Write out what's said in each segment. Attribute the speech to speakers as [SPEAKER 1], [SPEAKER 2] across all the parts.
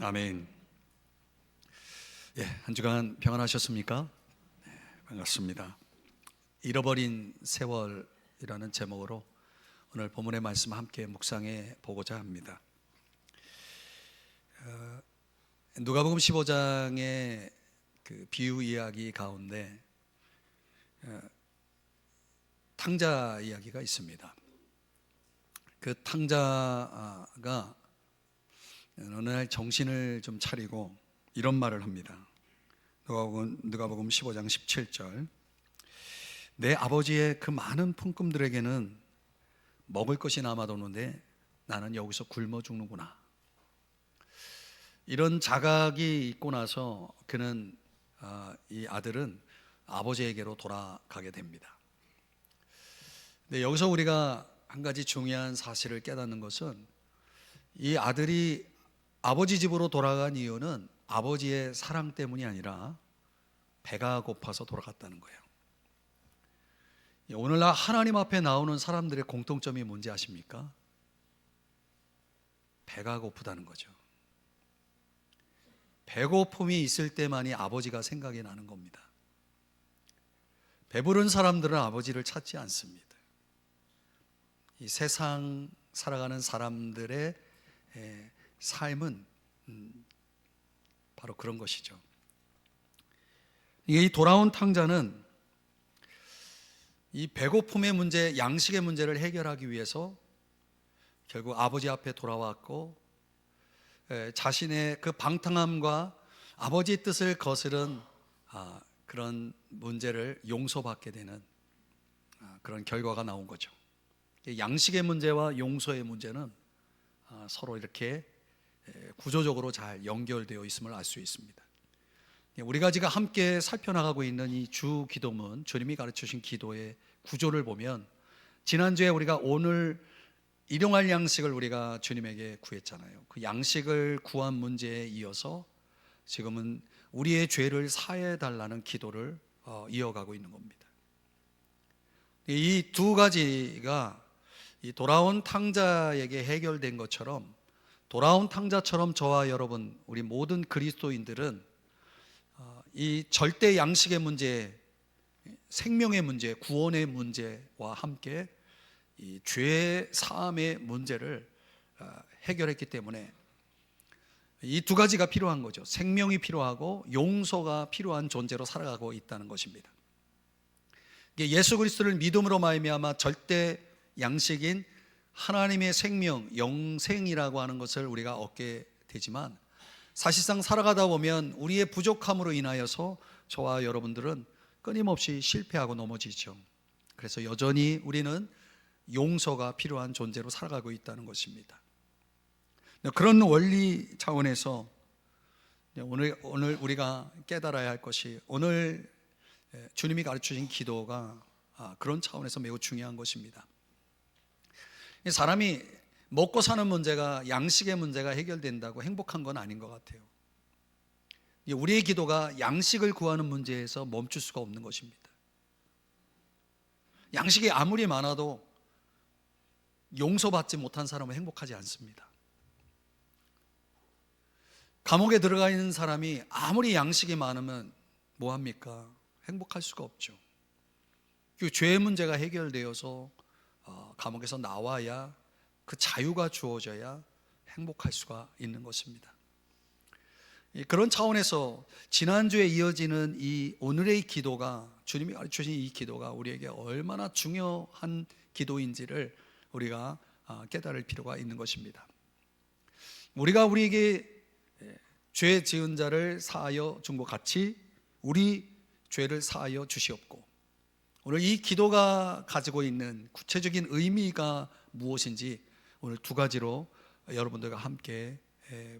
[SPEAKER 1] 아멘. 한 주간 평안하셨습니까? 반갑습니다. 잃어버린 세월이라는 제목으로 오늘 본문의 말씀 함께 묵상해 보고자 합니다. 누가복음 15장의 그 비유 이야기 가운데 탕자 이야기가 있습니다. 그 탕자가 어느 날 정신을 좀 차리고 이런 말을 합니다. 누가복음 15장 17절. 내 아버지의 그 많은 품꾼들에게는 먹을 것이 남아도는데 나는 여기서 굶어 죽는구나. 이런 자각이 있고 나서 그는 이 아들은 아버지에게로 돌아가게 됩니다. 근데 여기서 우리가 한 가지 중요한 사실을 깨닫는 것은 이 아들이 아버지 집으로 돌아간 이유는 아버지의 사랑 때문이 아니라 배가 고파서 돌아갔다는 거예요. 오늘날 하나님 앞에 나오는 사람들의 공통점이 뭔지 아십니까? 배가 고프다는 거죠. 배고픔이 있을 때만이 아버지가 생각이 나는 겁니다. 배부른 사람들은 아버지를 찾지 않습니다. 이 세상 살아가는 사람들의 삶은 바로 그런 것이죠. 이 돌아온 탕자는 이 배고픔의 문제, 양식의 문제를 해결하기 위해서 결국 아버지 앞에 돌아왔고, 자신의 그 방탕함과 아버지의 뜻을 거스른 그런 문제를 용서받게 되는 그런 결과가 나온 거죠. 양식의 문제와 용서의 문제는 서로 이렇게 구조적으로 잘 연결되어 있음을 알 수 있습니다. 우리가 지금 함께 살펴나가고 있는 이 주 기도문, 주님이 가르치신 기도의 구조를 보면, 지난주에 우리가 오늘 일용할 양식을 우리가 주님에게 구했잖아요. 그 양식을 구한 문제에 이어서 지금은 우리의 죄를 사해 달라는 기도를 이어가고 있는 겁니다. 이 두 가지가 이 돌아온 탕자에게 해결된 것처럼, 돌아온 탕자처럼 저와 여러분, 우리 모든 그리스도인들은 이 절대 양식의 문제, 생명의 문제, 구원의 문제와 함께 이 죄 사함의 문제를 해결했기 때문에 이 두 가지가 필요한 거죠. 생명이 필요하고 용서가 필요한 존재로 살아가고 있다는 것입니다. 예수 그리스도를 믿음으로 말미암아 절대 양식인 하나님의 생명, 영생이라고 하는 것을 우리가 얻게 되지만, 사실상 살아가다 보면 우리의 부족함으로 인하여서 저와 여러분들은 끊임없이 실패하고 넘어지죠. 그래서 여전히 우리는 용서가 필요한 존재로 살아가고 있다는 것입니다. 그런 원리 차원에서 오늘 우리가 깨달아야 할 것이, 오늘 주님이 가르치신 기도가 그런 차원에서 매우 중요한 것입니다. 사람이 먹고 사는 문제가, 양식의 문제가 해결된다고 행복한 건 아닌 것 같아요. 우리의 기도가 양식을 구하는 문제에서 멈출 수가 없는 것입니다. 양식이 아무리 많아도 용서받지 못한 사람은 행복하지 않습니다. 감옥에 들어가 있는 사람이 아무리 양식이 많으면 뭐합니까? 행복할 수가 없죠. 그 죄의 문제가 해결되어서 감옥에서 나와야, 그 자유가 주어져야 행복할 수가 있는 것입니다. 그런 차원에서 지난주에 이어지는 이 오늘의 기도가, 주님이 가르치신 이 기도가 우리에게 얼마나 중요한 기도인지를 우리가 깨달을 필요가 있는 것입니다. 우리가 우리에게 죄 지은 자를 사하여 준 것 같이 우리 죄를 사하여 주시옵고, 오늘 이 기도가 가지고 있는 구체적인 의미가 무엇인지 오늘 두 가지로 여러분들과 함께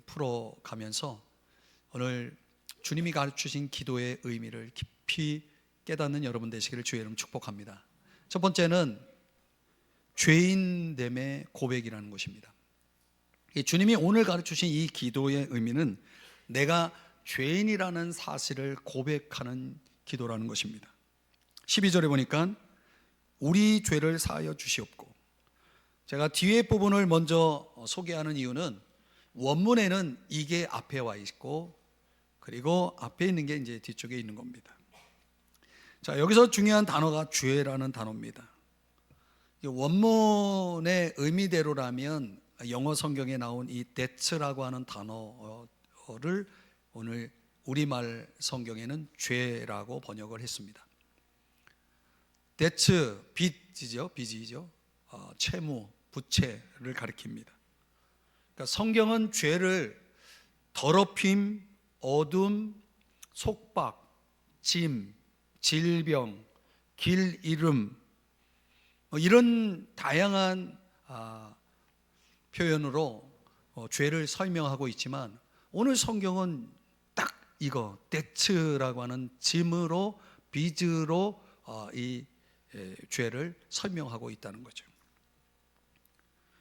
[SPEAKER 1] 풀어가면서 오늘 주님이 가르치신 기도의 의미를 깊이 깨닫는 여러분 되시기를 주의 이름 축복합니다. 첫 번째는 죄인됨의 고백이라는 것입니다. 주님이 오늘 가르치신 이 기도의 의미는 내가 죄인이라는 사실을 고백하는 기도라는 것입니다. 12절에 보니까 우리 죄를 사하여 주시옵고, 제가 뒤에 부분을 먼저 소개하는 이유는 원문에는 이게 앞에 와 있고, 그리고 앞에 있는 게 이제 뒤쪽에 있는 겁니다. 자, 여기서 중요한 단어가 죄라는 단어입니다. 원문의 의미대로라면 영어 성경에 나온 이 데츠라고 하는 단어를 오늘 우리말 성경에는 죄라고 번역을 했습니다. 데츠, 빚이죠. 채무, 부채를 가리킵니다. 그러니까 성경은 죄를 더럽힘, 어둠, 속박, 짐, 질병, 길 잃음, 이런 다양한 표현으로 죄를 설명하고 있지만, 오늘 성경은 딱 이거 데츠라고 하는 짐으로, 빚으로 이 죄를 설명하고 있다는 거죠.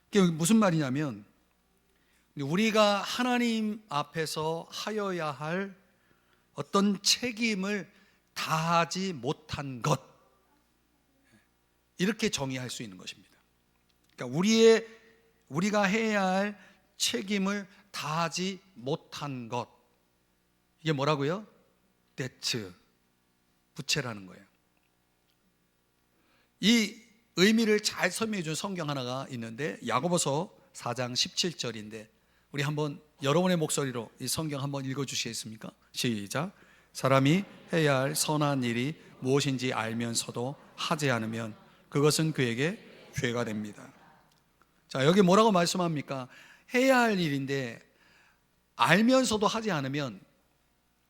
[SPEAKER 1] 이게 무슨 말이냐면, 우리가 하나님 앞에서 하여야 할 어떤 책임을 다하지 못한 것, 이렇게 정의할 수 있는 것입니다. 그러니까 우리가 해야 할 책임을 다하지 못한 것, 이게 뭐라고요? 데츠, 부채라는 거예요. 이 의미를 잘 설명해 준 성경 하나가 있는데, 야고보서 4장 17절인데 우리 한번 여러분의 목소리로 이 성경 한번 읽어 주시겠습니까? 시작. 사람이 해야 할 선한 일이 무엇인지 알면서도 하지 않으면 그것은 그에게 죄가 됩니다. 자, 여기 뭐라고 말씀합니까? 해야 할 일인데 알면서도 하지 않으면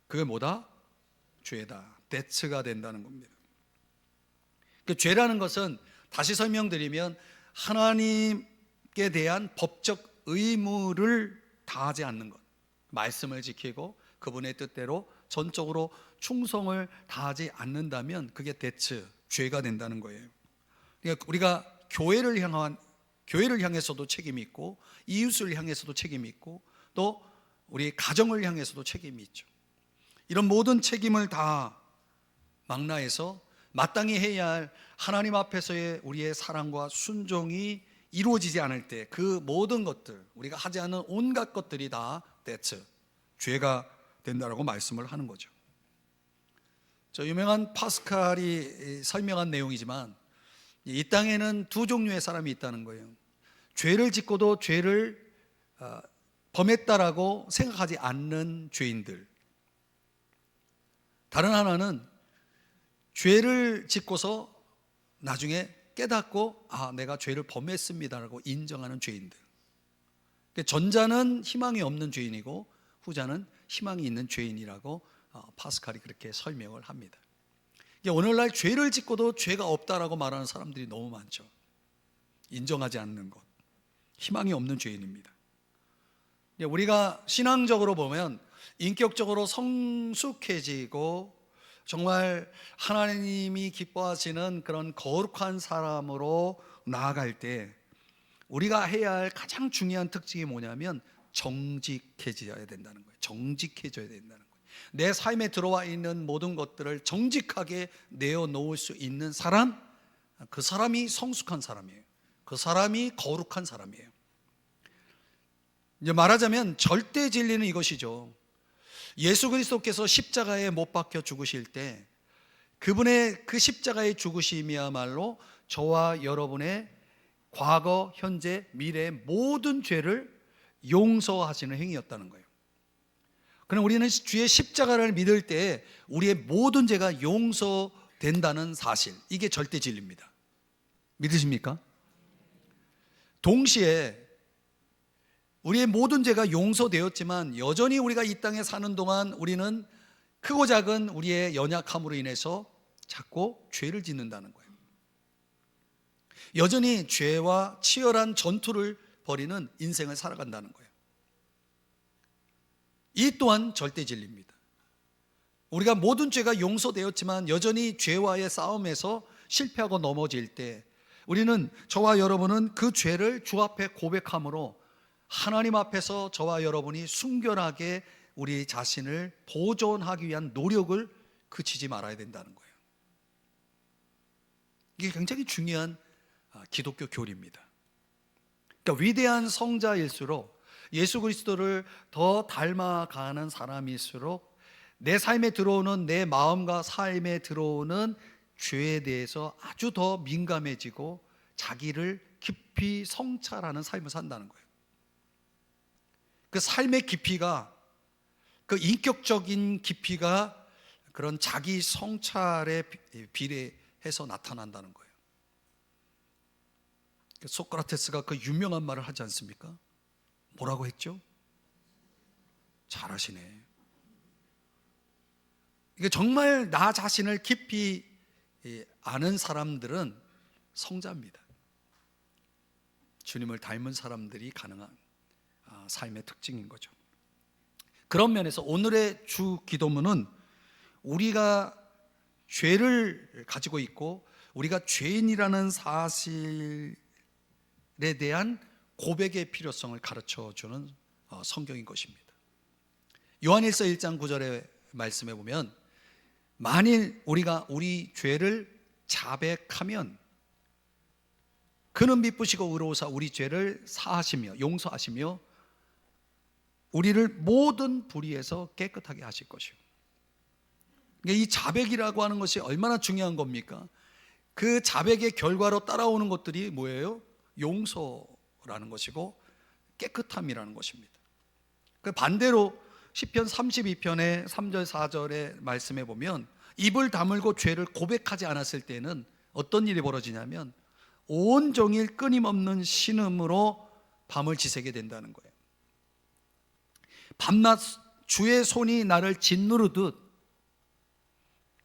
[SPEAKER 1] 그게 뭐다? 죄다. 데츠가 된다는 겁니다. 그 죄라는 것은 다시 설명드리면 하나님께 대한 법적 의무를 다하지 않는 것, 말씀을 지키고 그분의 뜻대로 전적으로 충성을 다하지 않는다면 그게 데츠, 죄가 된다는 거예요. 그러니까 우리가 교회를 향해서도 책임이 있고, 이웃을 향해서도 책임이 있고, 또 우리 가정을 향해서도 책임이 있죠. 이런 모든 책임을 다 망라해서 마땅히 해야 할 하나님 앞에서의 우리의 사랑과 순종이 이루어지지 않을 때 그 모든 것들, 우리가 하지 않은 온갖 것들이 다 데츠, 죄가 된다라고 말씀을 하는 거죠. 저 유명한 파스칼이 설명한 내용이지만, 이 땅에는 두 종류의 사람이 있다는 거예요. 죄를 짓고도 죄를 범했다라고 생각하지 않는 죄인들. 다른 하나는 죄를 짓고서 나중에 깨닫고 내가 죄를 범했습니다라고 인정하는 죄인들. 전자는 희망이 없는 죄인이고 후자는 희망이 있는 죄인이라고 파스칼이 그렇게 설명을 합니다. 오늘날 죄를 짓고도 죄가 없다라고 말하는 사람들이 너무 많죠. 인정하지 않는 것, 희망이 없는 죄인입니다. 우리가 신앙적으로 보면 인격적으로 성숙해지고 정말 하나님이 기뻐하시는 그런 거룩한 사람으로 나아갈 때 우리가 해야 할 가장 중요한 특징이 뭐냐면 정직해져야 된다는 거예요. 정직해져야 된다는 거예요. 내 삶에 들어와 있는 모든 것들을 정직하게 내어놓을 수 있는 사람, 그 사람이 성숙한 사람이에요. 그 사람이 거룩한 사람이에요. 이제 말하자면 절대 진리는 이것이죠. 예수 그리스도께서 십자가에 못 박혀 죽으실 때 그분의 그 십자가의 죽으심이야말로 저와 여러분의 과거, 현재, 미래의 모든 죄를 용서하시는 행위였다는 거예요. 그럼 우리는 주의 십자가를 믿을 때 우리의 모든 죄가 용서된다는 사실, 이게 절대 진리입니다. 믿으십니까? 동시에 우리의 모든 죄가 용서되었지만 여전히 우리가 이 땅에 사는 동안 우리는 크고 작은 우리의 연약함으로 인해서 자꾸 죄를 짓는다는 거예요. 여전히 죄와 치열한 전투를 벌이는 인생을 살아간다는 거예요. 이 또한 절대 진리입니다. 우리가 모든 죄가 용서되었지만 여전히 죄와의 싸움에서 실패하고 넘어질 때 우리는, 저와 여러분은 그 죄를 주 앞에 고백함으로 하나님 앞에서 저와 여러분이 순결하게 우리 자신을 보존하기 위한 노력을 그치지 말아야 된다는 거예요. 이게 굉장히 중요한 기독교 교리입니다. 그러니까 위대한 성자일수록 예수 그리스도를 더 닮아가는 사람일수록 내 삶에 들어오는, 내 마음과 삶에 들어오는 죄에 대해서 아주 더 민감해지고 자기를 깊이 성찰하는 삶을 산다는 거예요. 그 삶의 깊이가, 그 인격적인 깊이가 그런 자기 성찰에 비례해서 나타난다는 거예요. 소크라테스가 그 유명한 말을 하지 않습니까? 뭐라고 했죠? 잘하시네. 이게 정말 나 자신을 깊이 아는 사람들은 성자입니다. 주님을 닮은 사람들이 가능한 삶의 특징인 거죠. 그런 면에서 오늘의 주 기도문은 우리가 죄를 가지고 있고 우리가 죄인이라는 사실에 대한 고백의 필요성을 가르쳐주는 성경인 것입니다. 요한일서 1장 9절의 말씀에 보면 만일 우리가 우리 죄를 자백하면 그는 미쁘시고 의로우사 우리 죄를 사하시며 용서하시며 우리를 모든 불의에서 깨끗하게 하실 것이요. 이 자백이라고 하는 것이 얼마나 중요한 겁니까? 그 자백의 결과로 따라오는 것들이 뭐예요? 용서라는 것이고 깨끗함이라는 것입니다. 그 반대로 시편 32편의 3절 4절의 말씀에 보면 입을 다물고 죄를 고백하지 않았을 때는 어떤 일이 벌어지냐면 온종일 끊임없는 신음으로 밤을 지새게 된다는 거예요. 밤낮 주의 손이 나를 짓누르듯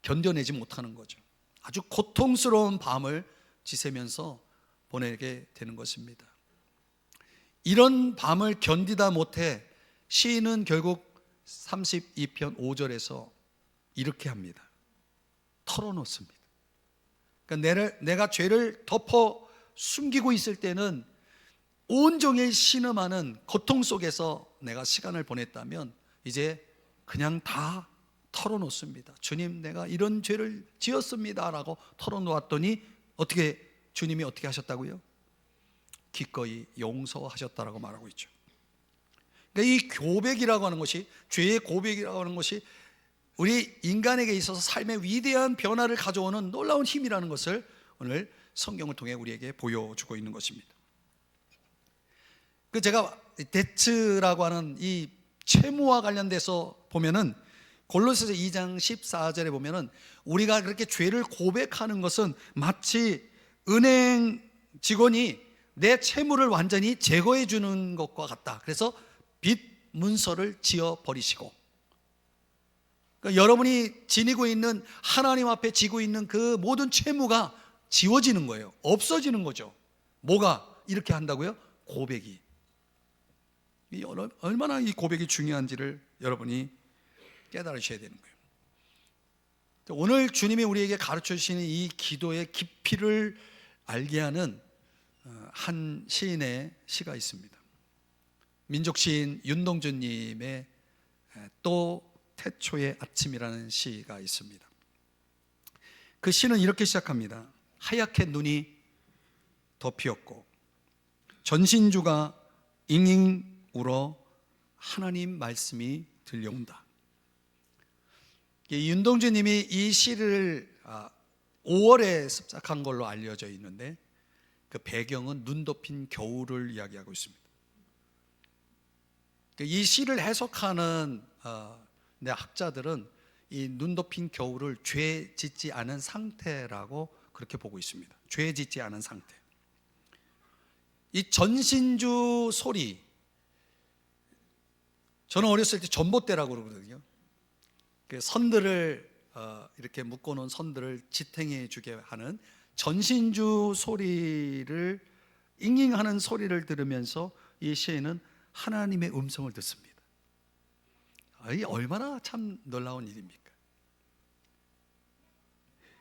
[SPEAKER 1] 견뎌내지 못하는 거죠. 아주 고통스러운 밤을 지새면서 보내게 되는 것입니다. 이런 밤을 견디다 못해 시인은 결국 32편 5절에서 이렇게 합니다. 털어놓습니다. 그러니까 내가 죄를 덮어 숨기고 있을 때는 온종일 신음하는 고통 속에서 내가 시간을 보냈다면 이제 그냥 다 털어놓습니다. 주님, 내가 이런 죄를 지었습니다 라고 털어놓았더니 주님이 어떻게 하셨다고요? 기꺼이 용서하셨다라고 말하고 있죠. 그러니까 이 고백이라고 하는 것이, 죄의 고백이라고 하는 것이 우리 인간에게 있어서 삶의 위대한 변화를 가져오는 놀라운 힘이라는 것을 오늘 성경을 통해 우리에게 보여주고 있는 것입니다. 제가 데츠라고 하는 이 채무와 관련돼서 보면은 골로새서 2장 14절에 보면은 우리가 그렇게 죄를 고백하는 것은 마치 은행 직원이 내 채무를 완전히 제거해 주는 것과 같다. 그래서 빚 문서를 지어 버리시고, 그러니까 여러분이 지니고 있는, 하나님 앞에 지고 있는 그 모든 채무가 지워지는 거예요. 없어지는 거죠. 뭐가 이렇게 한다고요? 고백이. 얼마나 이 고백이 중요한지를 여러분이 깨달으셔야 되는 거예요. 오늘 주님이 우리에게 가르쳐 주시는 이 기도의 깊이를 알게 하는 한 시인의 시가 있습니다. 민족 시인 윤동주님의 또 태초의 아침이라는 시가 있습니다. 그 시는 이렇게 시작합니다. 하얗게 눈이 덮이었고 전신주가 잉잉 울어 하나님 말씀이 들려온다. 윤동주님이 이 시를 5월에 습작한 걸로 알려져 있는데 그 배경은 눈 덮인 겨울을 이야기하고 있습니다. 이 시를 해석하는 학자들은 이 눈 덮인 겨울을 죄 짓지 않은 상태라고 그렇게 보고 있습니다. 죄 짓지 않은 상태. 이 전신주 소리, 저는 어렸을 때 전봇대라고 그러거든요. 그 선들을 이렇게 묶어놓은 선들을 지탱해 주게 하는 전신주 소리를, 잉잉하는 소리를 들으면서 이 시인은 하나님의 음성을 듣습니다. 이 얼마나 참 놀라운 일입니까?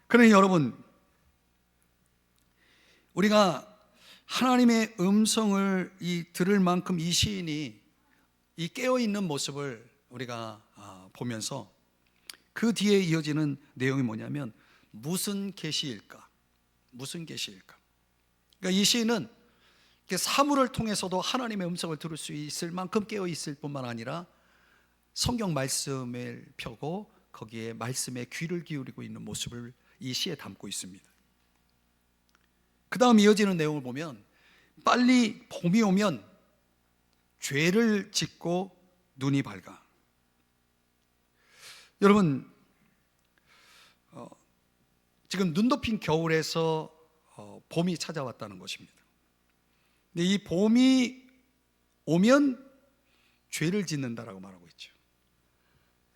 [SPEAKER 1] 그러니 여러분, 우리가 하나님의 음성을 들을 만큼 이 시인이 이 깨어있는 모습을 우리가 보면서 그 뒤에 이어지는 내용이 뭐냐면 무슨 계시일까? 무슨 계시일까? 그러니까 이 시인은 사물을 통해서도 하나님의 음성을 들을 수 있을 만큼 깨어 있을 뿐만 아니라 성경 말씀을 펴고 거기에 말씀에 귀를 기울이고 있는 모습을 이 시에 담고 있습니다. 그 다음 이어지는 내용을 보면 빨리 봄이 오면 죄를 짓고 눈이 밝아. 여러분, 지금 눈 덮인 겨울에서 봄이 찾아왔다는 것입니다. 근데 이 봄이 오면 죄를 짓는다라고 말하고 있죠.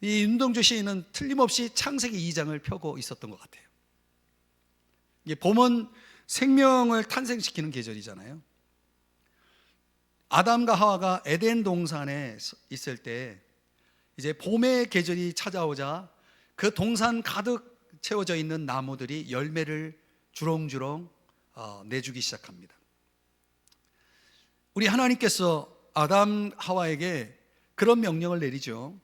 [SPEAKER 1] 이 윤동주 시인은 틀림없이 창세기 2장을 펴고 있었던 것 같아요. 봄은 생명을 탄생시키는 계절이잖아요. 아담과 하와가 에덴 동산에 있을 때 이제 봄의 계절이 찾아오자 그 동산 가득 채워져 있는 나무들이 열매를 주렁주렁 내주기 시작합니다. 우리 하나님께서 아담 하와에게 그런 명령을 내리죠.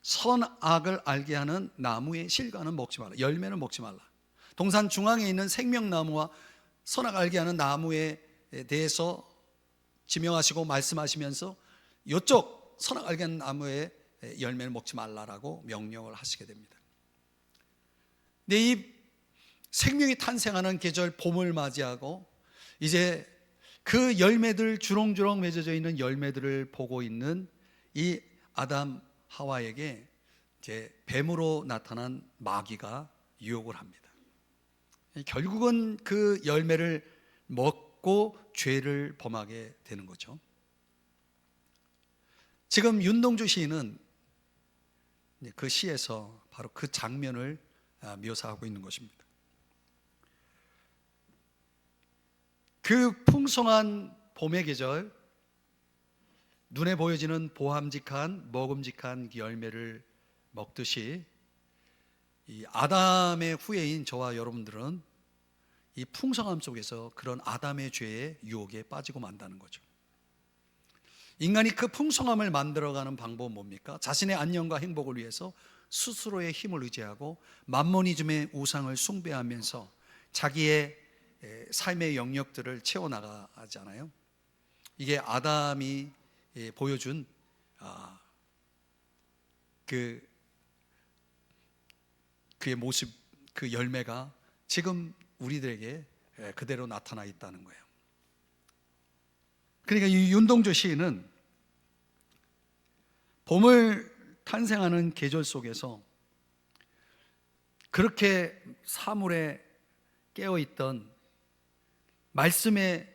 [SPEAKER 1] 선악을 알게 하는 나무의 실과는 먹지 말라. 열매는 먹지 말라. 동산 중앙에 있는 생명나무와 선악 알게 하는 나무에 대해서 지명하시고 말씀하시면서 이쪽 선악 알게 하는 나무의 열매를 먹지 말라라고 명령을 하시게 됩니다. 근데 이 생명이 탄생하는 계절 봄을 맞이하고 이제 그 열매들 주렁주렁 맺어져 있는 열매들을 보고 있는 이 아담 하와에게 이제 뱀으로 나타난 마귀가 유혹을 합니다. 결국은 그 열매를 먹고 죄를 범하게 되는 거죠. 지금 윤동주 시인은 그 시에서 바로 그 장면을 묘사하고 있는 것입니다. 그 풍성한 봄의 계절, 눈에 보여지는 보함직한 먹음직한 열매를 먹듯이 이 아담의 후예인 저와 여러분들은 이 풍성함 속에서 그런 아담의 죄의 유혹에 빠지고 만다는 거죠. 인간이 그 풍성함을 만들어가는 방법은 뭡니까? 자신의 안녕과 행복을 위해서 스스로의 힘을 의지하고 만모니즘의 우상을 숭배하면서 자기의 삶의 영역들을 채워나가잖아요. 이게 아담이 보여준 그의 모습, 그 열매가 지금 우리들에게 그대로 나타나 있다는 거예요. 그러니까 이 윤동주 시인은 봄을 탄생하는 계절 속에서 그렇게 사물에 깨어있던, 말씀에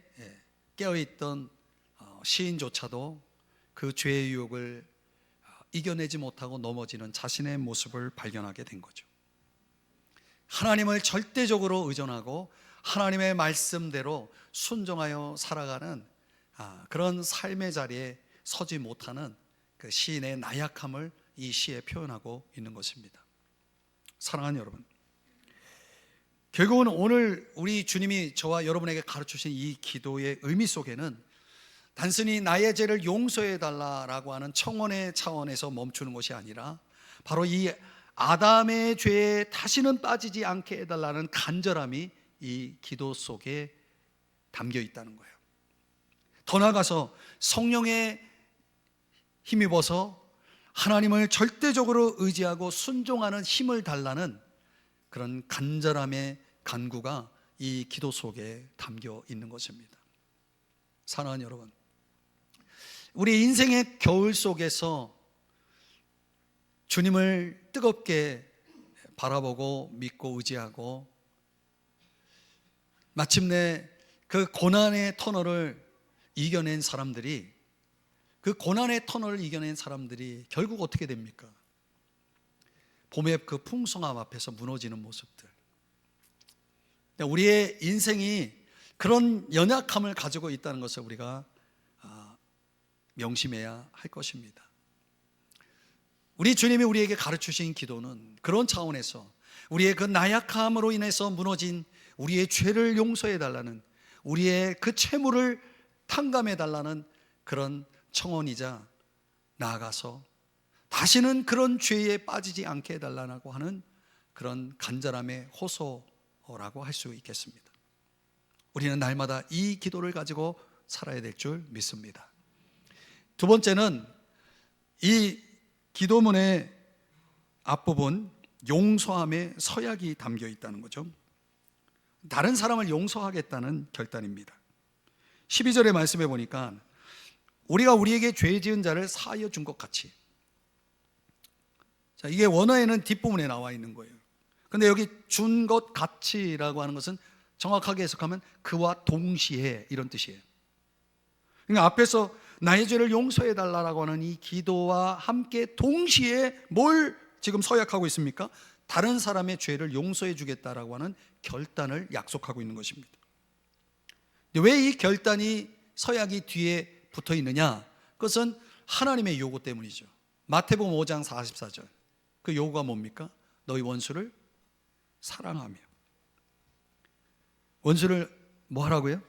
[SPEAKER 1] 깨어있던 시인조차도 그 죄의 유혹을 이겨내지 못하고 넘어지는 자신의 모습을 발견하게 된 거죠. 하나님을 절대적으로 의존하고 하나님의 말씀대로 순종하여 살아가는 그런 삶의 자리에 서지 못하는 그 시인의 나약함을 이 시에 표현하고 있는 것입니다. 사랑하는 여러분, 결국은 오늘 우리 주님이 저와 여러분에게 가르치신 이 기도의 의미 속에는 단순히 나의 죄를 용서해 달라라고 하는 청원의 차원에서 멈추는 것이 아니라 바로 이 아담의 죄에 다시는 빠지지 않게 해달라는 간절함이 이 기도 속에 담겨 있다는 거예요. 더 나아가서 성령에 힘입어서 하나님을 절대적으로 의지하고 순종하는 힘을 달라는 그런 간절함의 간구가 이 기도 속에 담겨 있는 것입니다. 사랑하는 여러분, 우리 인생의 겨울 속에서 주님을 뜨겁게 바라보고 믿고 의지하고 마침내 그 고난의 터널을 이겨낸 사람들이, 그 고난의 터널을 이겨낸 사람들이 결국 어떻게 됩니까? 봄의 그 풍성함 앞에서 무너지는 모습들. 우리의 인생이 그런 연약함을 가지고 있다는 것을 우리가 명심해야 할 것입니다. 우리 주님이 우리에게 가르치신 기도는 그런 차원에서 우리의 그 나약함으로 인해서 무너진 우리의 죄를 용서해 달라는, 우리의 그 채무를 탕감해 달라는 그런 청원이자, 나아가서 다시는 그런 죄에 빠지지 않게 해달라고 하는 그런 간절함의 호소라고 할 수 있겠습니다. 우리는 날마다 이 기도를 가지고 살아야 될 줄 믿습니다. 두 번째는 이 기도문의 앞부분 용서함의 서약이 담겨 있다는 거죠. 다른 사람을 용서하겠다는 결단입니다. 12절의 말씀에 보니까 우리가 우리에게 죄 지은 자를 사하여 준 것 같이. 자, 이게 원어에는 뒷부분에 나와 있는 거예요. 근데 여기 준 것 같이라고 하는 것은 정확하게 해석하면 그와 동시에 이런 뜻이에요. 그러니까 앞에서 나의 죄를 용서해 달라고 하는 이 기도와 함께 동시에 뭘 지금 서약하고 있습니까? 다른 사람의 죄를 용서해 주겠다라고 하는 결단을 약속하고 있는 것입니다. 왜 이 결단이 서약이 뒤에 붙어 있느냐? 그것은 하나님의 요구 때문이죠. 마태복음 5장 44절. 그 요구가 뭡니까? 너희 원수를 사랑하며. 원수를 뭐 하라고요?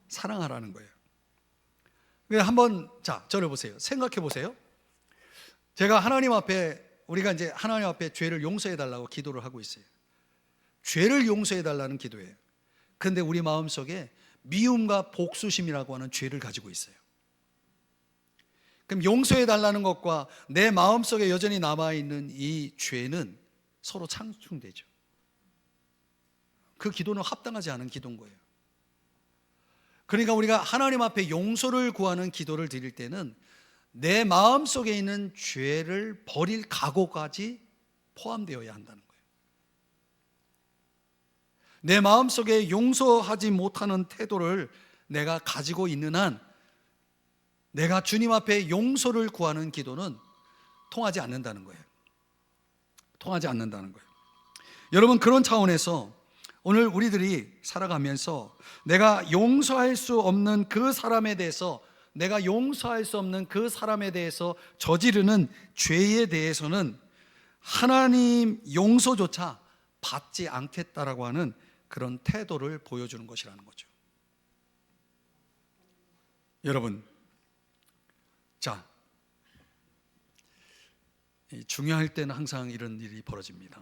[SPEAKER 1] 사랑하라는 거예요. 한번 저를 보세요. 생각해 보세요. 제가 하나님 앞에, 우리가 이제 하나님 앞에 죄를 용서해 달라고 기도를 하고 있어요. 죄를 용서해 달라는 기도예요. 그런데 우리 마음속에 미움과 복수심이라고 하는 죄를 가지고 있어요. 그럼 용서해 달라는 것과 내 마음속에 여전히 남아있는 이 죄는 서로 상충되죠. 그 기도는 합당하지 않은 기도인 거예요. 그러니까 우리가 하나님 앞에 용서를 구하는 기도를 드릴 때는 내 마음속에 있는 죄를 버릴 각오까지 포함되어야 한다는 거예요. 내 마음속에 용서하지 못하는 태도를 내가 가지고 있는 한 내가 주님 앞에 용서를 구하는 기도는 통하지 않는다는 거예요. 통하지 않는다는 거예요. 여러분, 그런 차원에서 오늘 우리들이 살아가면서 내가 용서할 수 없는 그 사람에 대해서, 내가 용서할 수 없는 그 사람에 대해서 저지르는 죄에 대해서는 하나님 용서조차 받지 않겠다라고 하는 그런 태도를 보여주는 것이라는 거죠. 여러분, 중요할 때는 항상 이런 일이 벌어집니다.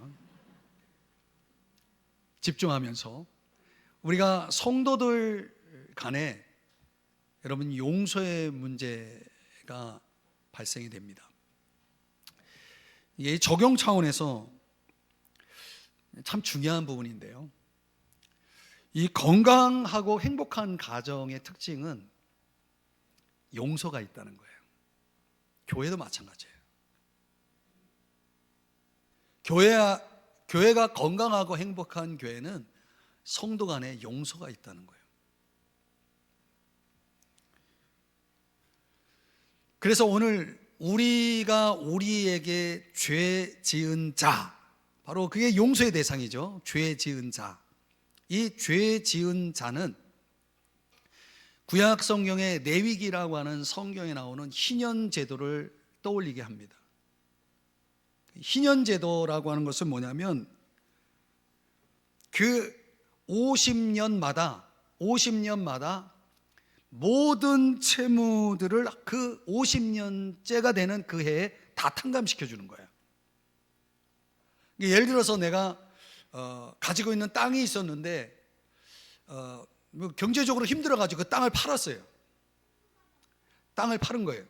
[SPEAKER 1] 집중하면서 우리가 성도들 간에 여러분 용서의 문제가 발생이 됩니다. 이게 적용 차원에서 참 중요한 부분인데요. 이 건강하고 행복한 가정의 특징은 용서가 있다는 거예요. 교회도 마찬가지예요. 교회가 건강하고 행복한 교회는 성도 간에 용서가 있다는 거예요. 그래서 오늘 우리가 우리에게 죄 지은 자, 바로 그게 용서의 대상이죠. 죄 지은 자. 이 죄 지은 자는 구약 성경의 레위기라고 하는 성경에 나오는 희년 제도를 떠올리게 합니다. 희년 제도라고 하는 것은 뭐냐면 그 50년마다 모든 채무들을 그 50년째가 되는 그 해에 다 탕감시켜 주는 거예요. 예를 들어서 내가 가지고 있는 땅이 있었는데 경제적으로 힘들어가지고 그 땅을 팔았어요. 땅을 파는 거예요.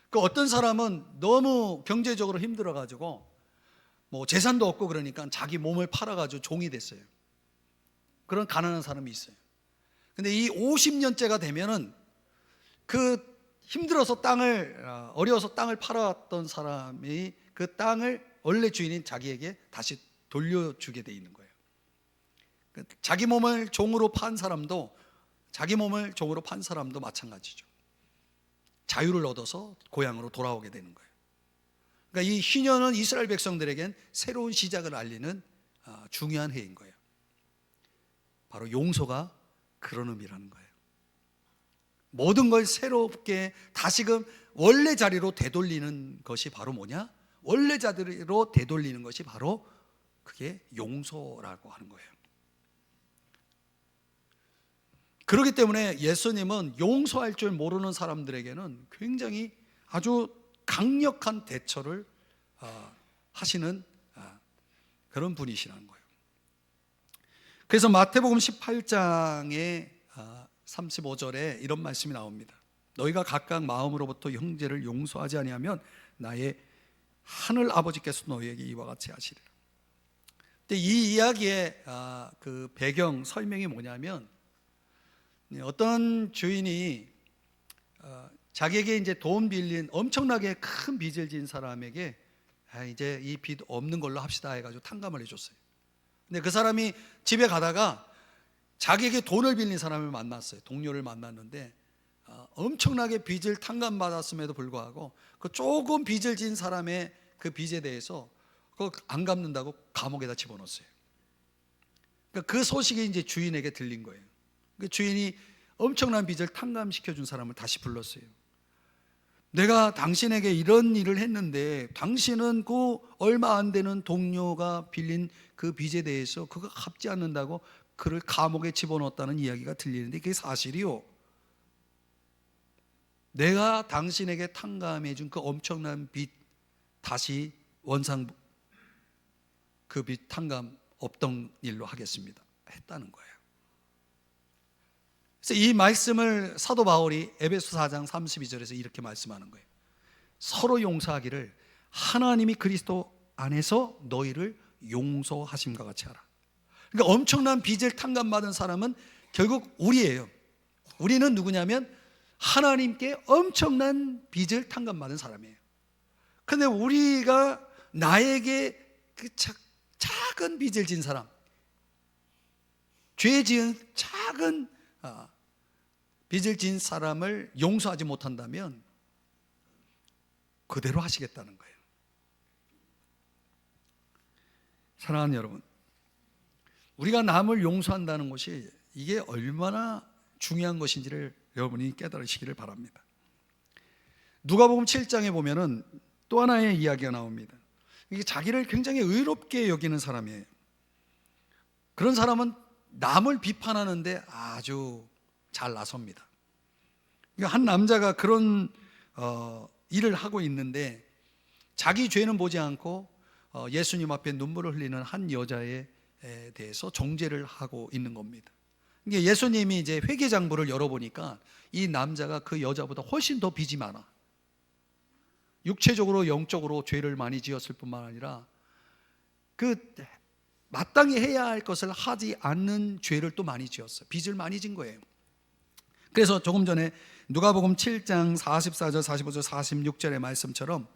[SPEAKER 1] 그 어떤 사람은 너무 경제적으로 힘들어가지고 뭐 재산도 없고 그러니까 자기 몸을 팔아가지고 종이 됐어요. 그런 가난한 사람이 있어요. 근데 이 50년째가 되면은 그 힘들어서 어려워서 땅을 팔았던 사람이 그 땅을 원래 주인인 자기에게 다시 돌려주게 돼 있는 거예요. 자기 몸을 종으로 판 사람도 마찬가지죠. 자유를 얻어서 고향으로 돌아오게 되는 거예요. 그러니까 이 희년은 이스라엘 백성들에겐 새로운 시작을 알리는 중요한 해인 거예요. 바로 용서가 그런 의미라는 거예요. 모든 걸 새롭게 다시금 원래 자리로 되돌리는 것이 바로 뭐냐? 원래 자리로 되돌리는 것이 바로 그게 용서라고 하는 거예요. 그렇기 때문에 예수님은 용서할 줄 모르는 사람들에게는 굉장히 아주 강력한 대처를 하시는 그런 분이시라는 거예요. 그래서 마태복음 18장에 35절에 이런 말씀이 나옵니다. 너희가 각각 마음으로부터 형제를 용서하지 아니하면 나의 하늘 아버지께서 너희에게 이와 같이 하시리라. 근데 이 이야기의 그 배경 설명이 뭐냐면, 어떤 주인이 자기에게 이제 돈 빌린 엄청나게 큰 빚을 진 사람에게 이제 이 빚 없는 걸로 합시다 해가지고 탕감을 해줬어요. 근데 그 사람이 집에 가다가 자기에게 돈을 빌린 사람을 만났어요. 동료를 만났는데 엄청나게 빚을 탕감받았음에도 불구하고 그 조금 빚을 진 사람의 그 빚에 대해서 그거 안 갚는다고 감옥에다 집어넣었어요. 그러니까 그 소식이 이제 주인에게 들린 거예요. 그 주인이 엄청난 빚을 탕감시켜 준 사람을 다시 불렀어요. 내가 당신에게 이런 일을 했는데 당신은 그 얼마 안 되는 동료가 빌린 그 빚에 대해서 그거 갚지 않는다고 그를 감옥에 집어넣었다는 이야기가 들리는데 그게 사실이요. 내가 당신에게 탕감해 준 그 엄청난 빚 다시 원상 그 빚 탕감 없던 일로 하겠습니다 했다는 거예요. 그래서 이 말씀을 사도 바울이 에베소 4장 32절에서 이렇게 말씀하는 거예요. 서로 용서하기를 하나님이 그리스도 안에서 너희를 용서하심과 같이 하라. 그러니까 엄청난 빚을 탕감받은 사람은 결국 우리예요. 우리는 누구냐면 하나님께 엄청난 빚을 탕감받은 사람이에요. 그런데 우리가 나에게 그 작은 빚을 진 사람, 죄 지은 작은 빚을 진 사람을 용서하지 못한다면 그대로 하시겠다는 거예요. 사랑하는 여러분, 우리가 남을 용서한다는 것이 이게 얼마나 중요한 것인지를 여러분이 깨달으시기를 바랍니다. 누가복음 7장에 보면은 또 하나의 이야기가 나옵니다. 이게 자기를 굉장히 의롭게 여기는 사람이에요. 그런 사람은 남을 비판하는데 아주 잘 나섭니다. 한 남자가 그런 일을 하고 있는데 자기 죄는 보지 않고 예수님 앞에 눈물을 흘리는 한 여자에 대해서 정죄를 하고 있는 겁니다. 예수님이 이제 회개장부를 열어보니까 이 남자가 그 여자보다 훨씬 더 빚이 많아. 육체적으로 영적으로 죄를 많이 지었을 뿐만 아니라 그 마땅히 해야 할 것을 하지 않는 죄를 또 많이 지었어요. 빚을 많이 진 거예요. 그래서 조금 전에 누가복음 7장 44절, 45절, 46절의 말씀처럼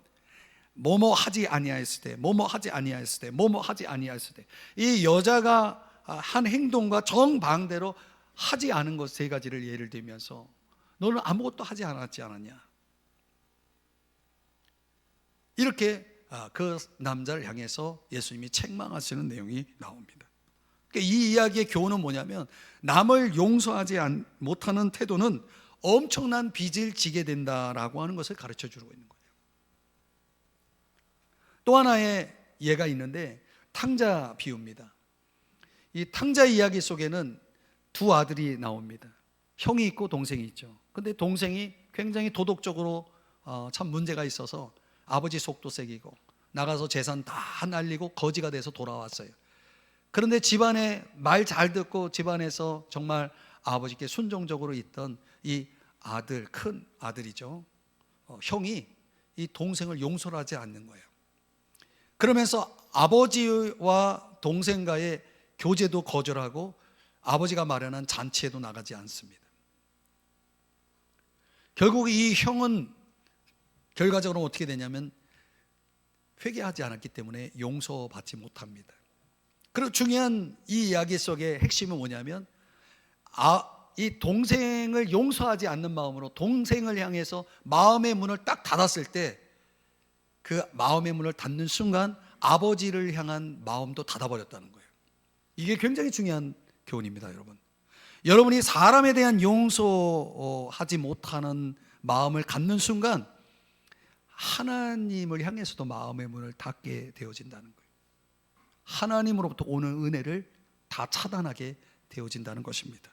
[SPEAKER 1] 뭐뭐 하지 아니하였을 때, 뭐뭐 하지 아니하였을 때, 뭐뭐 하지 아니하였을 때, 이 여자가 한 행동과 정반대로 하지 않은 것 세 가지를 예를 들면서 너는 아무것도 하지 않았지 않았냐, 이렇게 그 남자를 향해서 예수님이 책망하시는 내용이 나옵니다. 그러니까 이 이야기의 교훈은 뭐냐면 남을 용서하지 못하는 태도는 엄청난 빚을 지게 된다라고 하는 것을 가르쳐 주고 있는 거예요. 또 하나의 예가 있는데 탕자 비유입니다. 이 탕자 이야기 속에는 두 아들이 나옵니다. 형이 있고 동생이 있죠. 근데 동생이 굉장히 도덕적으로 참 문제가 있어서 아버지 속도 새기고 나가서 재산 다 날리고 거지가 돼서 돌아왔어요. 그런데 집안에 말 잘 듣고 집안에서 정말 아버지께 순종적으로 있던 이 아들, 큰 아들이죠, 형이 이 동생을 용서를 하지 않는 거예요. 그러면서 아버지와 동생과의 교제도 거절하고 아버지가 마련한 잔치에도 나가지 않습니다. 결국 이 형은 결과적으로 어떻게 되냐면 회개하지 않았기 때문에 용서받지 못합니다. 그리고 중요한 이 이야기 속의 핵심은 뭐냐면 이 동생을 용서하지 않는 마음으로 동생을 향해서 마음의 문을 딱 닫았을 때 그 마음의 문을 닫는 순간 아버지를 향한 마음도 닫아버렸다는 거예요. 이게 굉장히 중요한 교훈입니다, 여러분. 여러분이 사람에 대한 용서하지 못하는 마음을 갖는 순간 하나님을 향해서도 마음의 문을 닫게 되어진다는 거예요. 하나님으로부터 오는 은혜를 다 차단하게 되어진다는 것입니다.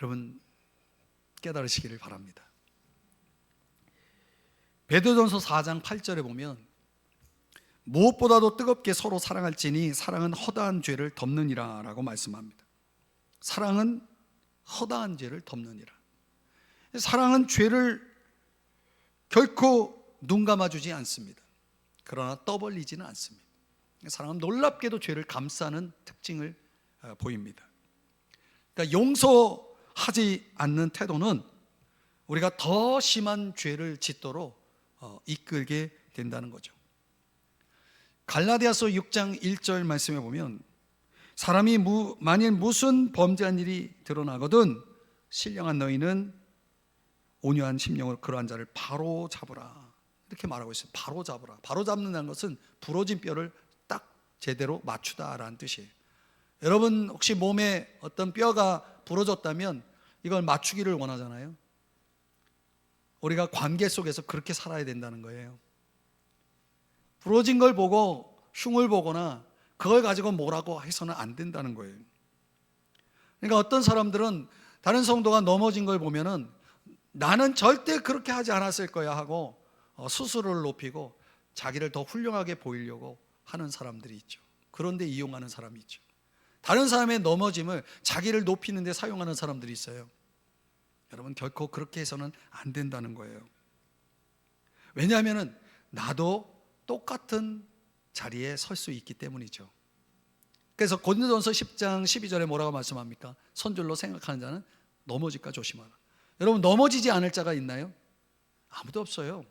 [SPEAKER 1] 여러분 깨달으시기를 바랍니다. 베드로전서 4장 8절에 보면 무엇보다도 뜨겁게 서로 사랑할지니 사랑은 허다한 죄를 덮느니라 라고 말씀합니다. 사랑은 허다한 죄를 덮느니라. 사랑은 죄를 결코 눈 감아주지 않습니다. 그러나 떠벌리지는 않습니다. 사랑은 놀랍게도 죄를 감싸는 특징을 보입니다. 그러니까 용서하지 않는 태도는 우리가 더 심한 죄를 짓도록 이끌게 된다는 거죠. 갈라디아서 6장 1절 말씀에 보면 사람이 만일 무슨 범죄한 일이 드러나거든 신령한 너희는 온유한 심령으로 그러한 자를 바로 잡으라, 이렇게 말하고 있어요. 바로 잡으라. 바로 잡는다는 것은 부러진 뼈를 딱 제대로 맞추다라는 뜻이에요. 여러분 혹시 몸에 어떤 뼈가 부러졌다면 이걸 맞추기를 원하잖아요. 우리가 관계 속에서 그렇게 살아야 된다는 거예요. 부러진 걸 보고 흉을 보거나 그걸 가지고 뭐라고 해서는 안 된다는 거예요. 그러니까 어떤 사람들은 다른 성도가 넘어진 걸 보면은 나는 절대 그렇게 하지 않았을 거야 하고 스스로를 높이고 자기를 더 훌륭하게 보이려고 하는 사람들이 있죠. 그런데 이용하는 사람이 있죠. 다른 사람의 넘어짐을 자기를 높이는 데 사용하는 사람들이 있어요. 여러분 결코 그렇게 해서는 안 된다는 거예요. 왜냐하면 나도 똑같은 자리에 설 수 있기 때문이죠. 그래서 고린도전서 10장 12절에 뭐라고 말씀합니까? 선줄로 생각하는 자는 넘어질까 조심하라. 여러분 넘어지지 않을 자가 있나요? 아무도 없어요.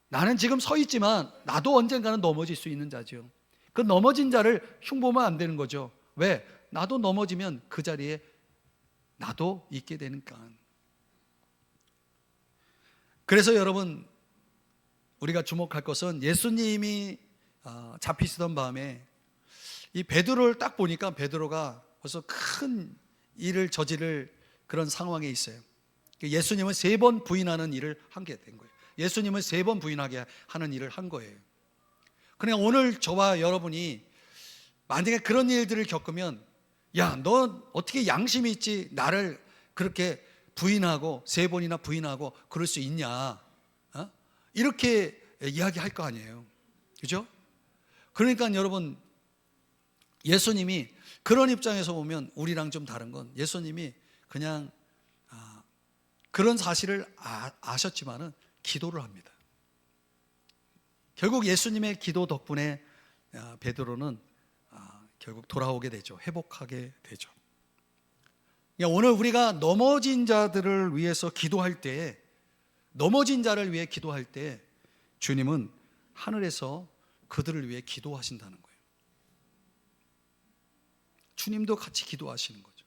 [SPEAKER 1] 나는 지금 서 있지만 나도 언젠가는 넘어질 수 있는 자죠. 그 넘어진 자를 흉보면 안 되는 거죠. 왜? 나도 넘어지면 그 자리에 나도 있게 되니까. 그래서 여러분 우리가 주목할 것은 예수님이 잡히시던 밤에 이 베드로를 딱 보니까 베드로가 벌써 큰 일을 저지를 그런 상황에 있어요. 예수님은 3번 부인하는 일을 하게 된 거예요. 예수님은 3번 부인하게 하는 일을 한 거예요. 그러니까 오늘 저와 여러분이 만약에 그런 일들을 겪으면 야, 너 어떻게 양심이 있지 나를 그렇게 부인하고 3번이나 부인하고 그럴 수 있냐, 이렇게 이야기할 거 아니에요. 그죠? 그러니까 여러분 예수님이 그런 입장에서 보면 우리랑 좀 다른 건 예수님이 그냥 그런 사실을 아셨지만은 기도를 합니다. 결국 예수님의 기도 덕분에 베드로는 결국 돌아오게 되죠. 회복하게 되죠. 오늘 우리가 넘어진 자들을 위해서 기도할 때, 넘어진 자를 위해 기도할 때 주님은 하늘에서 그들을 위해 기도하신다는 거예요. 주님도 같이 기도하시는 거죠.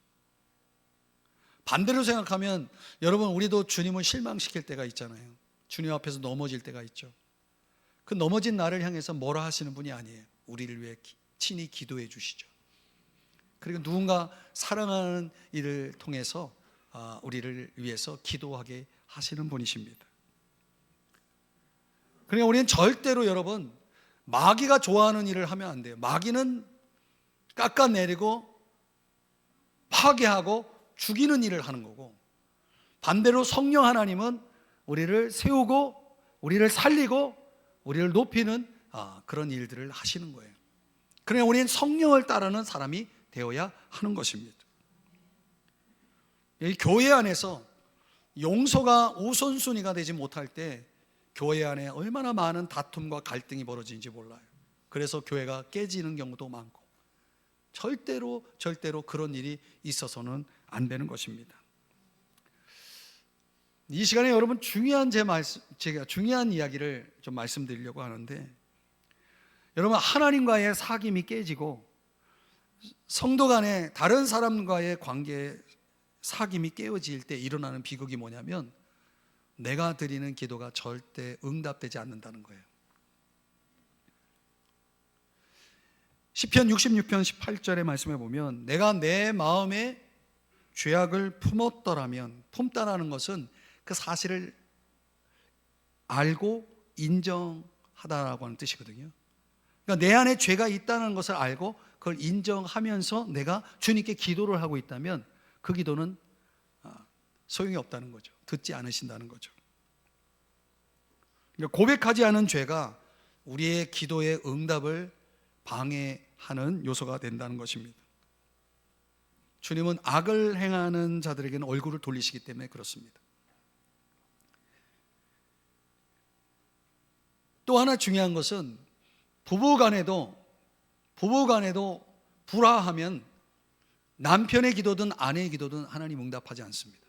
[SPEAKER 1] 반대로 생각하면 여러분 우리도 주님을 실망시킬 때가 있잖아요. 주님 앞에서 넘어질 때가 있죠. 그 넘어진 나를 향해서 뭐라 하시는 분이 아니에요. 우리를 위해 친히 기도해 주시죠. 그리고 누군가 사랑하는 일을 통해서 우리를 위해서 기도하게 하시는 분이십니다. 그러니까 우리는 절대로 여러분 마귀가 좋아하는 일을 하면 안 돼요. 마귀는 깎아내리고 파괴하고 죽이는 일을 하는 거고, 반대로 성령 하나님은 우리를 세우고 우리를 살리고 우리를 높이는 그런 일들을 하시는 거예요. 그러니까 우리는 성령을 따르는 사람이 되어야 하는 것입니다. 이 교회 안에서 용서가 우선순위가 되지 못할 때 교회 안에 얼마나 많은 다툼과 갈등이 벌어지는지 몰라요. 그래서 교회가 깨지는 경우도 많고, 절대로 그런 일이 있어서는 안 되는 것입니다. 이 시간에 여러분 제가 중요한 이야기를 좀 말씀드리려고 하는데, 여러분 하나님과의 사귐이 깨지고 성도 간에 다른 사람과의 관계에 사귐이 깨어질 때 일어나는 비극이 뭐냐면 내가 드리는 기도가 절대 응답되지 않는다는 거예요. 시편 66편 18절의 말씀에 보면 내가 내 마음에 죄악을 품었더라면, 품다라는 것은 그 사실을 알고 인정하다라고 하는 뜻이거든요. 그러니까 내 안에 죄가 있다는 것을 알고 그걸 인정하면서 내가 주님께 기도를 하고 있다면 그 기도는 소용이 없다는 거죠. 듣지 않으신다는 거죠. 그러니까 고백하지 않은 죄가 우리의 기도의 응답을 방해하는 요소가 된다는 것입니다. 주님은 악을 행하는 자들에게는 얼굴을 돌리시기 때문에 그렇습니다. 또 하나 중요한 것은 부부간에도 불화하면 남편의 기도든 아내의 기도든 하나님 응답하지 않습니다.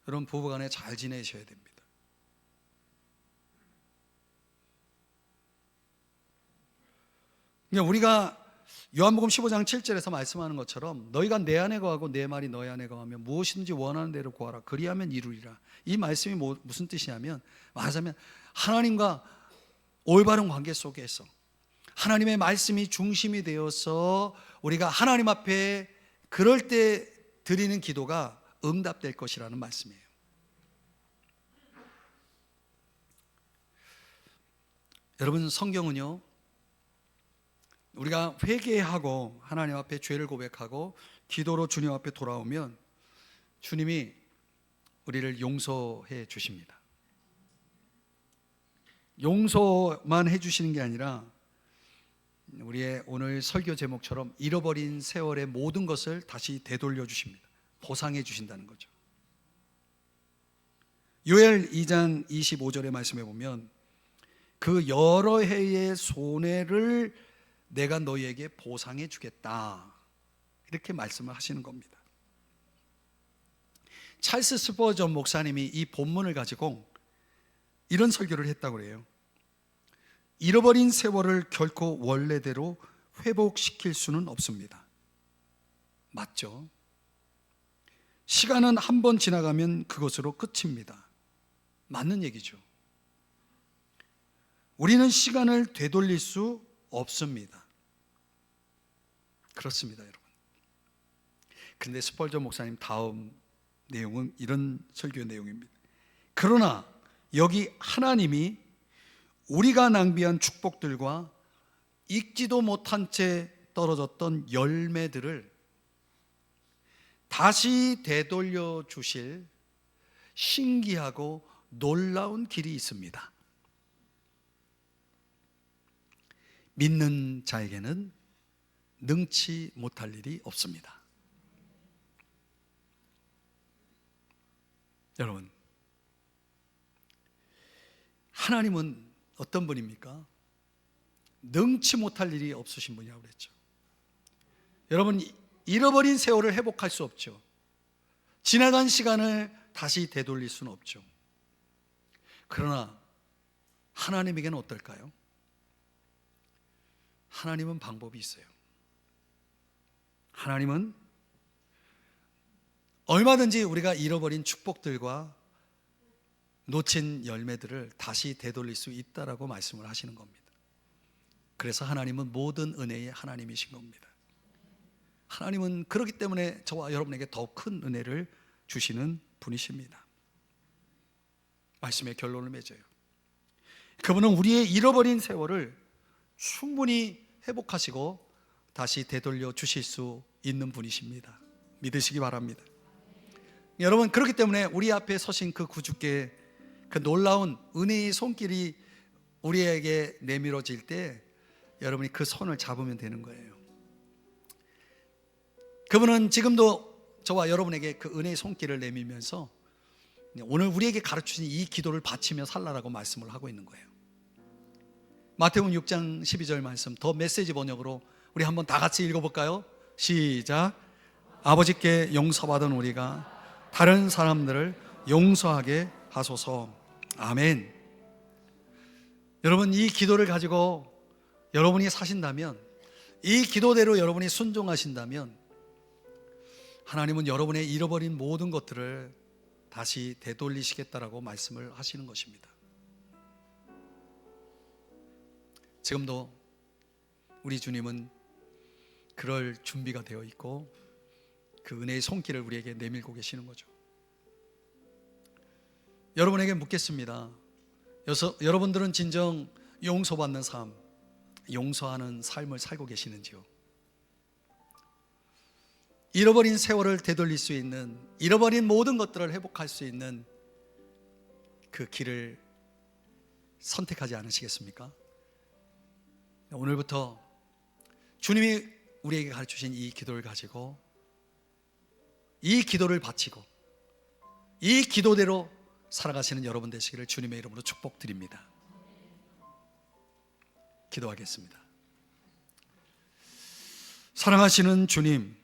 [SPEAKER 1] 여러분, 부부간에 잘 지내셔야 됩니다. 우리가 요한복음 15장 7절에서 말씀하는 것처럼 너희가 내 안에 거하고 내 말이 너희 안에 거하면 무엇이든지 원하는 대로 구하라 그리하면 이루리라. 이 말씀이 무슨 뜻이냐면, 말하자면 하나님과 올바른 관계 속에서 하나님의 말씀이 중심이 되어서 우리가 하나님 앞에 그럴 때 드리는 기도가 응답될 것이라는 말씀이에요. 여러분, 성경은요, 우리가 회개하고 하나님 앞에 죄를 고백하고 기도로 주님 앞에 돌아오면 주님이 우리를 용서해 주십니다. 용서만 해 주시는 게 아니라 우리의 오늘 설교 제목처럼 잃어버린 세월의 모든 것을 다시 되돌려 주십니다. 보상해 주신다는 거죠. 요엘 2장 25절의 말씀에 보면 그 여러 해의 손해를 내가 너희에게 보상해 주겠다, 이렇게 말씀을 하시는 겁니다. 찰스 스퍼전 목사님이 이 본문을 가지고 이런 설교를 했다고 그래요. 잃어버린 세월을 결코 원래대로 회복시킬 수는 없습니다. 맞죠? 시간은 한 번 지나가면 그것으로 끝입니다. 맞는 얘기죠. 우리는 시간을 되돌릴 수 없습니다. 그렇습니다, 여러분. 그런데 스펄전 목사님 다음 내용은 이런 설교의 내용입니다. 그러나 여기 하나님이 우리가 낭비한 축복들과 익지도 못한 채 떨어졌던 열매들을 다시 되돌려 주실 신기하고 놀라운 길이 있습니다. 믿는 자에게는 능치 못할 일이 없습니다. 여러분, 하나님은 어떤 분입니까? 능치 못할 일이 없으신 분이라고 그랬죠. 여러분, 잃어버린 세월을 회복할 수 없죠. 지나간 시간을 다시 되돌릴 수는 없죠. 그러나 하나님에게는 어떨까요? 하나님은 방법이 있어요. 하나님은 얼마든지 우리가 잃어버린 축복들과 놓친 열매들을 다시 되돌릴 수 있다라고 말씀을 하시는 겁니다. 그래서 하나님은 모든 은혜의 하나님이신 겁니다. 하나님은 그렇기 때문에 저와 여러분에게 더 큰 은혜를 주시는 분이십니다. 말씀의 결론을 맺어요. 그분은 우리의 잃어버린 세월을 충분히 회복하시고 다시 되돌려 주실 수 있는 분이십니다. 믿으시기 바랍니다. 여러분, 그렇기 때문에 우리 앞에 서신 그 구주께 그 놀라운 은혜의 손길이 우리에게 내밀어질 때 여러분이 그 손을 잡으면 되는 거예요. 그분은 지금도 저와 여러분에게 그 은혜의 손길을 내밀면서 오늘 우리에게 가르치신 이 기도를 바치며 살라라고 말씀을 하고 있는 거예요. 마태복음 6장 12절 말씀, 더 메시지 번역으로 우리 한번 다 같이 읽어볼까요? 시작. 아버지께 용서받은 우리가 다른 사람들을 용서하게 하소서. 아멘. 여러분, 이 기도를 가지고 여러분이 사신다면, 이 기도대로 여러분이 순종하신다면 하나님은 여러분의 잃어버린 모든 것들을 다시 되돌리시겠다라고 말씀을 하시는 것입니다. 지금도 우리 주님은 그럴 준비가 되어 있고 그 은혜의 손길을 우리에게 내밀고 계시는 거죠. 여러분에게 묻겠습니다. 여러분들은 진정 용서받는 삶, 용서하는 삶을 살고 계시는지요? 잃어버린 세월을 되돌릴 수 있는, 잃어버린 모든 것들을 회복할 수 있는 그 길을 선택하지 않으시겠습니까? 오늘부터 주님이 우리에게 가르치신 이 기도를 가지고 이 기도를 바치고 이 기도대로 살아가시는 여러분 되시기를 주님의 이름으로 축복드립니다. 기도하겠습니다. 사랑하시는 주님,